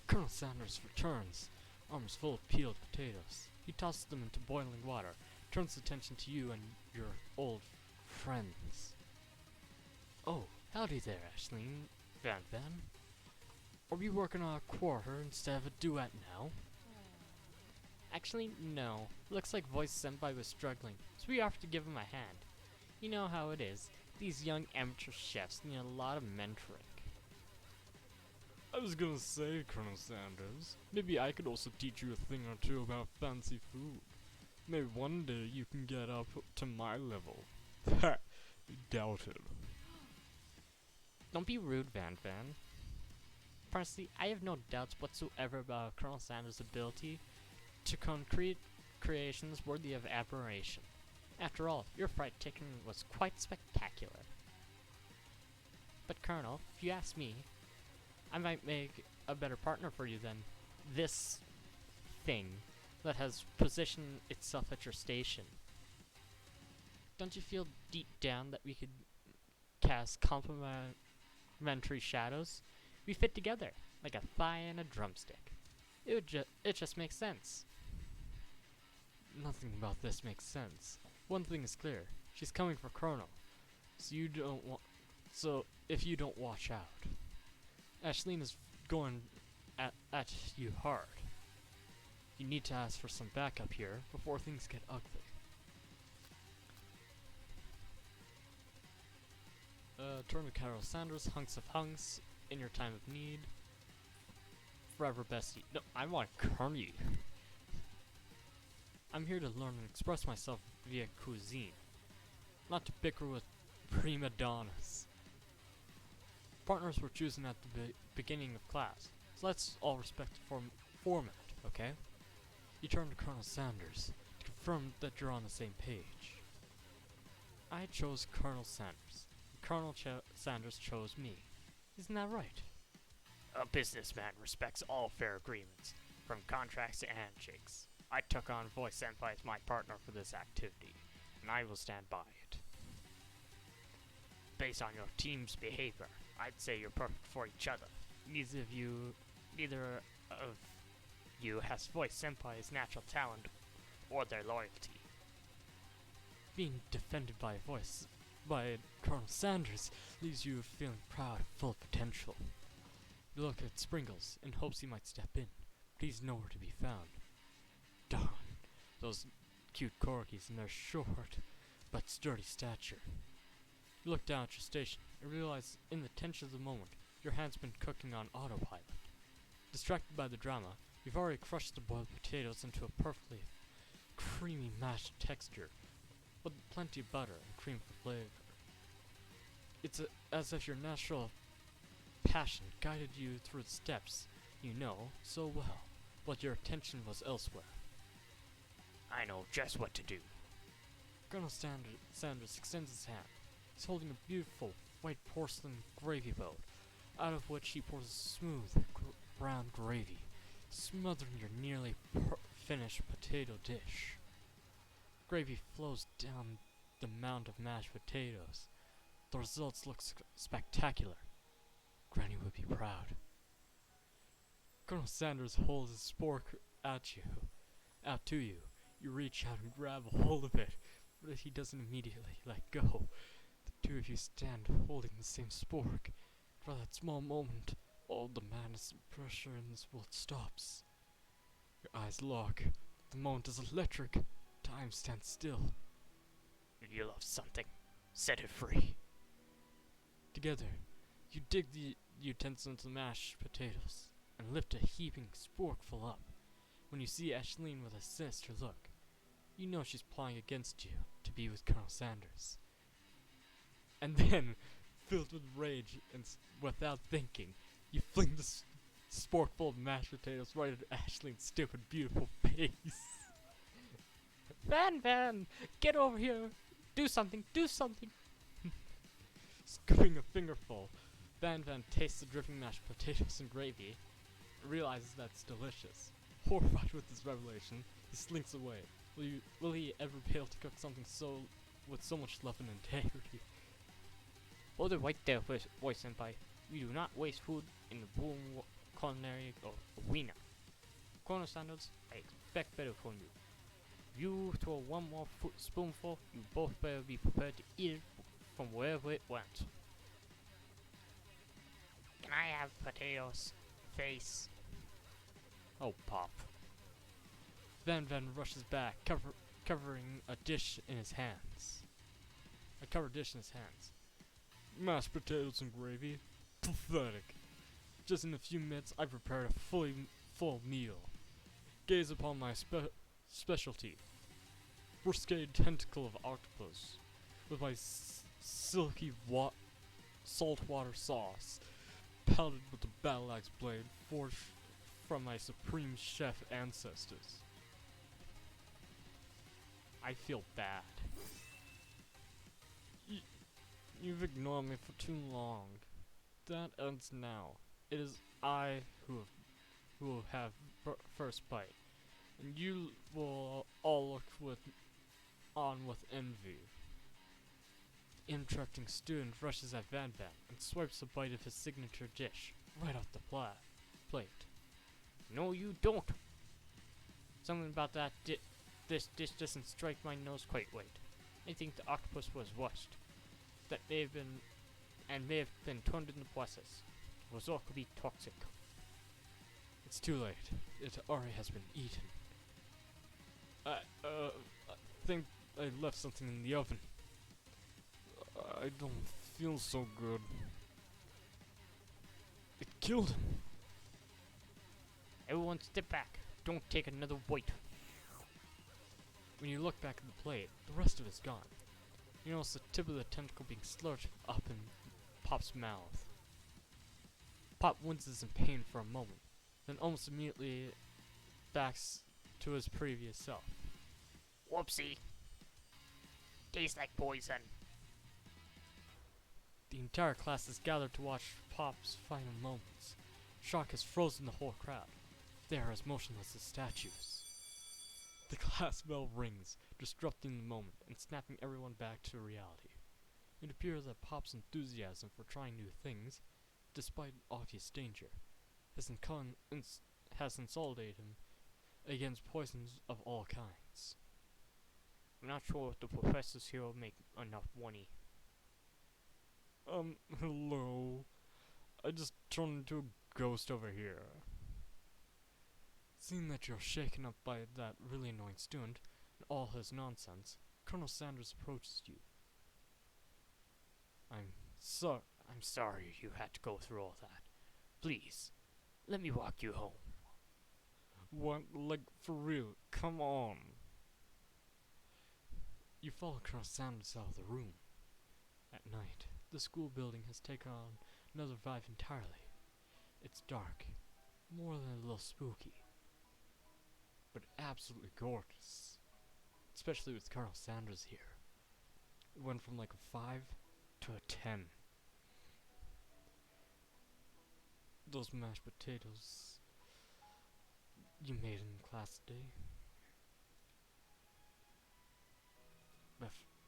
Colonel Sanders returns, arms full of peeled potatoes. He tosses them into boiling water, turns attention to you and your old friends. Oh, howdy there, Ashleen Van Van. Are we working on a quarter instead of a duet now? Actually, no. Looks like Voice Senpai was struggling, so we offered to give him a hand. You know how it is. These young amateur chefs need a lot of mentoring. I was gonna say, Colonel Sanders, maybe I could also teach you a thing or two about fancy food. Maybe one day you can get up to my level. Ha! Doubt it. Don't be rude, Van Van. Personally, I have no doubts whatsoever about Colonel Sanders' ability to concrete creations worthy of admiration. After all, your fried chicken was quite spectacular. But Colonel, if you ask me, I might make a better partner for you than this thing that has positioned itself at your station. Don't you feel deep down that we could cast complementary shadows? We fit together like a thigh and a drumstick. It just makes sense. Nothing about this makes sense. One thing is clear. She's coming for Chrono. So if you don't watch out, Ashleen is going at you hard. You need to ask for some backup here before things get ugly. Turn to Carol Sanders, hunks of hunks, in your time of need. Forever bestie. No, I want Kearney. I'm here to learn and express myself via cuisine, not to bicker with prima donnas. Partners were chosen at the beginning of class, so let's all respect the format, okay? You turn to Colonel Sanders to confirm that you're on the same page. I chose Colonel Sanders. Colonel Sanders chose me. Isn't that right? A businessman respects all fair agreements, from contracts to handshakes. I took on Voice Senpai as my partner for this activity, and I will stand by it. Based on your team's behavior, I'd say you're perfect for each other. Neither of you has Voice Senpai's natural talent or their loyalty. Being defended by Colonel Sanders leaves you feeling proud and full of potential. You look at Sprinkles in hopes he might step in, but he's nowhere to be found. Darn, those cute corgis and their short but sturdy stature. You look down at your station and realize in the tension of the moment, your hand's been cooking on autopilot. Distracted by the drama, you've already crushed the boiled potatoes into a perfectly creamy mashed texture, with plenty of butter and cream for flavor. It's as if your natural passion guided you through the steps you know so well, but your attention was elsewhere. I know just what to do. Colonel Sanders extends his hand. He's holding a beautiful white porcelain gravy boat, out of which he pours a smooth brown gravy, smothering your nearly finished potato dish. Gravy flows down the mound of mashed potatoes. The results look spectacular. Granny would be proud. Colonel Sanders holds his spork out to you. You reach out and grab a hold of it, but he doesn't immediately let go. The two of you stand holding the same spork. For that small moment, all the madness and pressure in this world stops. Your eyes lock. The moment is electric. Time stands still. If you love something, set it free. Together, you dig the utensils to mash potatoes and lift a heaping sporkful up. When you see Ashleen with a sinister look, you know she's plotting against you to be with Colonel Sanders. And then, filled with rage and without thinking, you fling the sporkful of mashed potatoes right at Ashleen's stupid, beautiful face. Van, get over here! Do something! Scooping a fingerful, Van tastes the dripping mashed potatoes and gravy, and realizes that it's delicious. Horrified with this revelation, he slinks away. Will he ever be able to cook something with so much love and integrity? Hold it right there, Voice Senpai. We do not waste food in the boom culinary arena. Colonel Sanders, I expect better from you. If you throw one more spoonful, you both better be prepared to eat it from wherever it went. Can I have potatoes, face? Oh, Pop. Van rushes back, covering a dish in his hands. A covered dish in his hands. Mashed potatoes and gravy? Pathetic. Just in a few minutes, I prepared a full meal. Gaze upon my specialty. Brusqued tentacle of octopus, with my silky saltwater sauce, powdered with a battle axe blade forged from my supreme chef ancestors. I feel bad. You've ignored me for too long. That ends now. It is I who will have first bite, and you will all look on with envy. interrupting student rushes at Van Van and swipes a bite of his signature dish right off the plate. No, you don't. Something about that this dish doesn't strike my nose quite right. I think the octopus was washed. That may have been turned in the process. It was awfully toxic. It's too late. It already has been eaten. I think I left something in the oven. I don't feel so good. It killed him. Everyone step back. Don't take another bite. When you look back at the plate, the rest of it's gone. You notice the tip of the tentacle being slurped up in Pop's mouth. Pop winces in pain for a moment, then almost immediately backs to his previous self. Whoopsie. Tastes like poison. The entire class is gathered to watch Pop's final moments. Shock has frozen the whole crowd. They are as motionless as statues. The class bell rings, disrupting the moment and snapping everyone back to reality. It appears that Pop's enthusiasm for trying new things, despite obvious danger, has consolidated him against poisons of all kinds. I'm not sure if the professors here will make enough money. Hello. I just turned into a ghost over here. Seeing that you're shaken up by that really annoying student and all his nonsense, Colonel Sanders approaches you. I'm sorry you had to go through all that. Please, let me walk you home. What? Like, for real? Come on. You follow Colonel Sanders out of the room. At night, the school building has taken on another vibe entirely. It's dark, more than a little spooky, but absolutely gorgeous. Especially with Colonel Sanders here. It went from like a 5 to a 10. Those mashed potatoes you made in class today.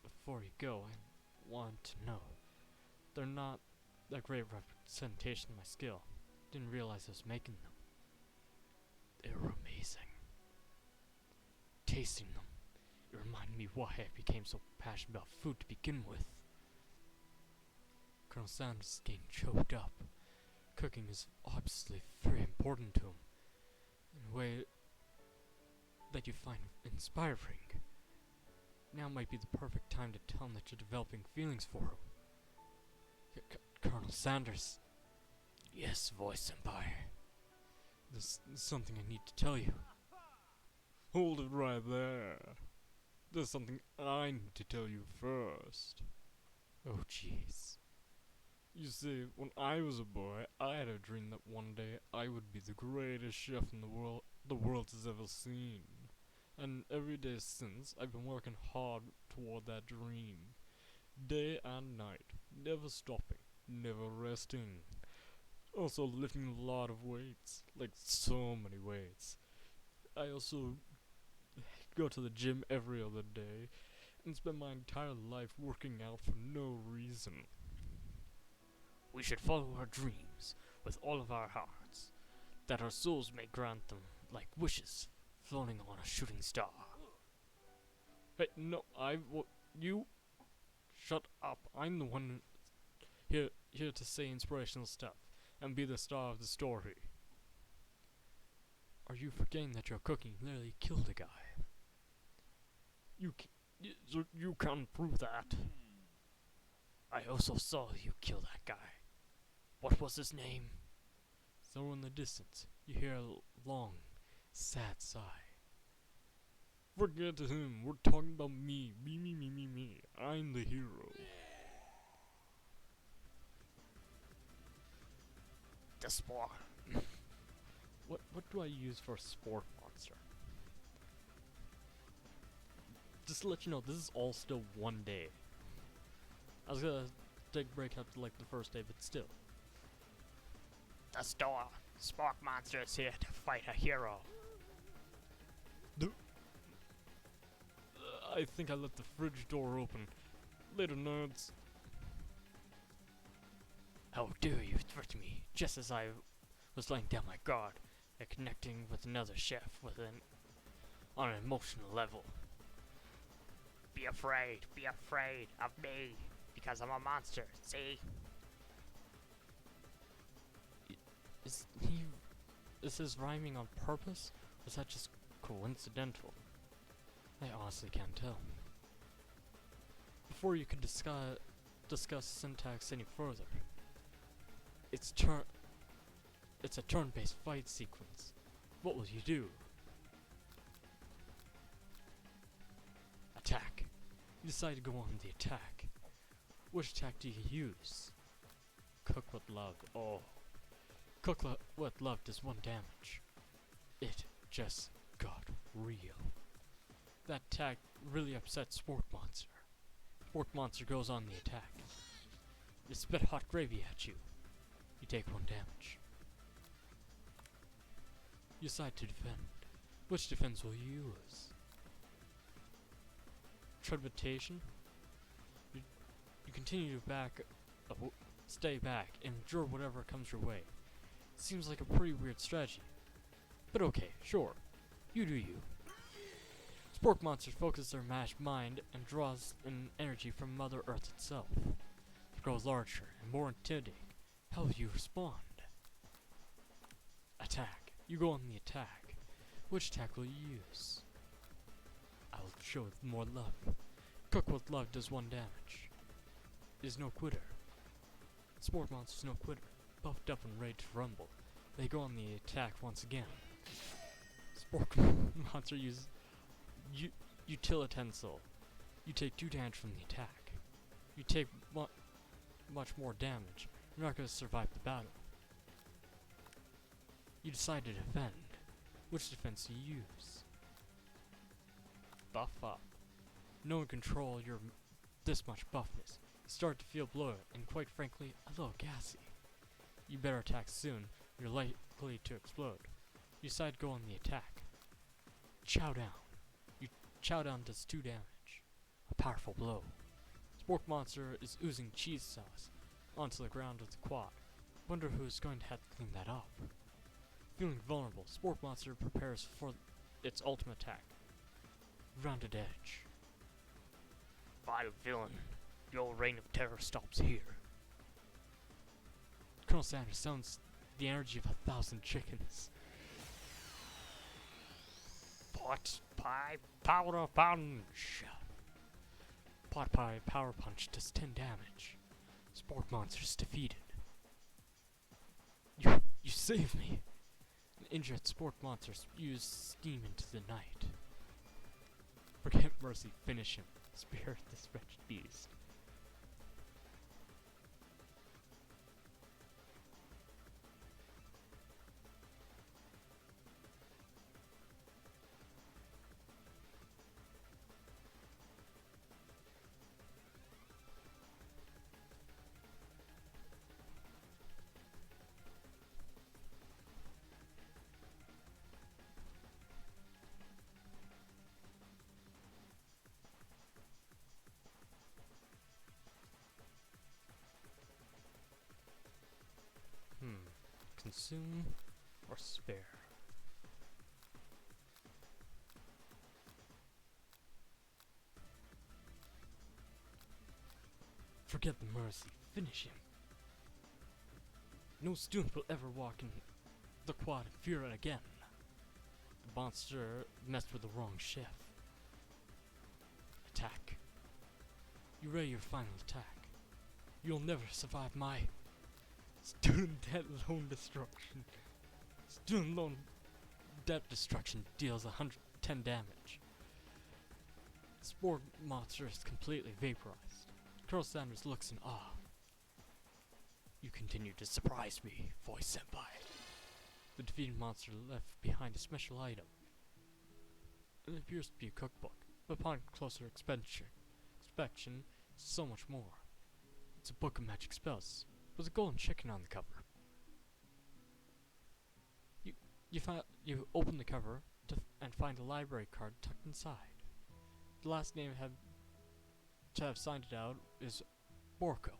Before you go, I want to know. They're not a great representation of my skill. Didn't realize I was making them. They were amazing. Tasting them, it reminded me why I became so passionate about food to begin with. Colonel Sanders is getting choked up. Cooking is obviously very important to him, in a way that you find inspiring. Now might be the perfect time to tell him that you're developing feelings for him. Colonel Sanders. Yes, voice Sempai. There's something I need to tell you. Hold it right there. There's something I need to tell you first. Oh jeez. You see, when I was a boy, I had a dream that one day I would be the greatest chef in the world has ever seen. And every day since, I've been working hard toward that dream. Day and night, never stopping, never resting. Also lifting a lot of weights, like so many weights. I also go to the gym every other day, and spend my entire life working out for no reason. We should follow our dreams with all of our hearts, that our souls may grant them like wishes floating on a shooting star. Hey, no, you shut up. I'm the one here to say inspirational stuff and be the star of the story. Are you forgetting that your cooking literally killed a guy? You can't prove that. I also saw you kill that guy. What was his name? Somewhere in the distance, you hear a long, sad sigh. Forget him. We're talking about me. Me. I'm the hero. The spore. What do I use for a sport monster? Just to let you know, this is all still one day. I was gonna take a break after like the first day, but still. The store. Spark Monster is here to fight a hero. I think I left the fridge door open. Later, nerds. How dare you threaten me just as I was laying down my guard and connecting with another chef on an emotional level. Be afraid of me, because I'm a monster, see? Is he... Is his rhyming on purpose? Or is that just coincidental? I honestly can't tell. Before you can discuss syntax any further, it's a turn-based fight sequence. What will you do? Attack. You decide to go on the attack. Which attack do you use? Cook with love. Oh. With love does 1 damage. It just got real. That attack really upset Sport Monster. Sport Monster goes on the attack. It spit hot gravy at you. You take 1 damage. You decide to defend. Which defense will you use? Trepidation? You continue to stay back, and endure whatever comes your way. Seems like a pretty weird strategy. But okay, sure. You do you. Sport monsters focus their mashed mind and draws in energy from Mother Earth itself. It grows larger and more intimidating. How will you respond? Attack. You go on the attack. Which attack will you use? I will show more love. Cook with love does 1 damage. Is no quitter. Sport monster's no quitter. Puffed up and ready to rumble. They go on the attack once again. Sport monster uses utilitensile. You take 2 damage from the attack. You take much more damage. You're not going to survive the battle. You decide to defend. Which defense do you use? Buff up. No one can control your this much buffness. You start to feel bloated and quite frankly a little gassy. You better attack soon, you're likely to explode. You decide to go on the attack. Chow down. You chow down does 2 damage. A powerful blow. Sport monster is oozing cheese sauce onto the ground of the quad. Wonder who's going to have to clean that up. Feeling vulnerable, Sport monster prepares for its ultimate attack. Rounded edge. Vital villain, your reign of terror stops here. Colonel Sanders sounds the energy of 1,000 chickens. Pot pie powder punch. Pot pie power punch does 10 damage. Sport monster's defeated. You saved me. An injured sport monster spews steam into the night. Forget mercy, finish him. Spare this wretched beast. Consume or spare? Forget the mercy. Finish him. No student will ever walk in the quad and fear it again. The monster messed with the wrong chef. Attack. You ready your final attack? You'll never survive my student debt loan destruction. Student loan debt destruction deals 110 damage. Spore monster is completely vaporized. Colonel Sanders looks in awe. You continue to surprise me, voice Sempai. The defeated monster left behind a special item. It appears to be a cookbook, but upon closer inspection, so much more. It's a book of magic spells, with a golden chicken on the cover. You open the cover and find a library card tucked inside. The last name to have signed it out is Borko.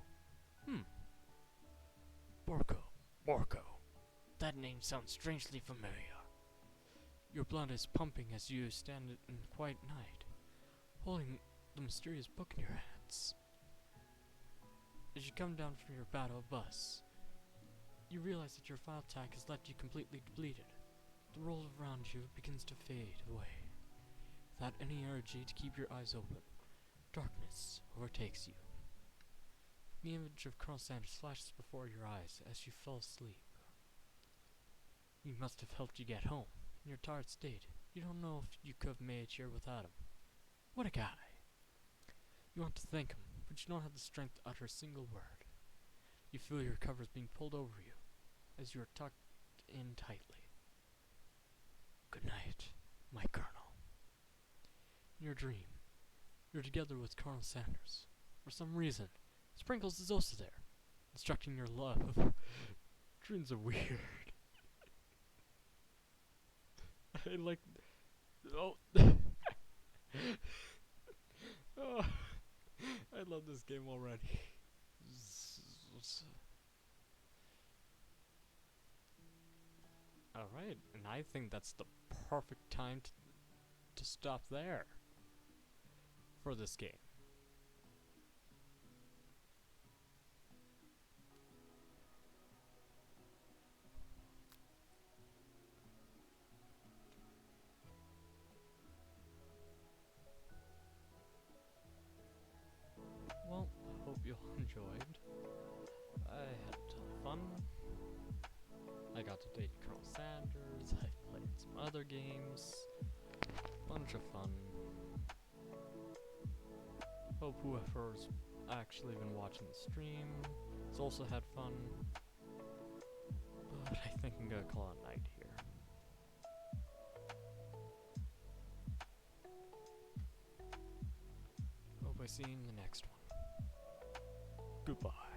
Borko. That name sounds strangely familiar. Your blood is pumping as you stand in the quiet night, holding the mysterious book in your hands. As you come down from your battle bus, you realize that your file tag has left you completely depleted. The world around you begins to fade away. Without any energy to keep your eyes open, darkness overtakes you. The image of Colonel Sanders flashes before your eyes as you fall asleep. He must have helped you get home. In your tired state, you don't know if you could have made it here without him. What a guy. You want to thank him, but you don't have the strength to utter a single word. You feel your covers being pulled over you as you are tucked in tightly. Good night, my Colonel. In your dream, you're together with Colonel Sanders. For some reason, Sprinkles is also there, instructing your love. Dreams are weird. I like... Oh. Oh. I love this game already. Alright, and I think that's the perfect time to stop there for this game. Well, I hope you all enjoyed. I had a ton of fun. I got to date Colonel Sanders, I played some other games. Bunch of fun. Hope whoever's actually been watching the stream has also had fun. But I think I'm gonna call it a night here. Hope I see you in the next one. Goodbye.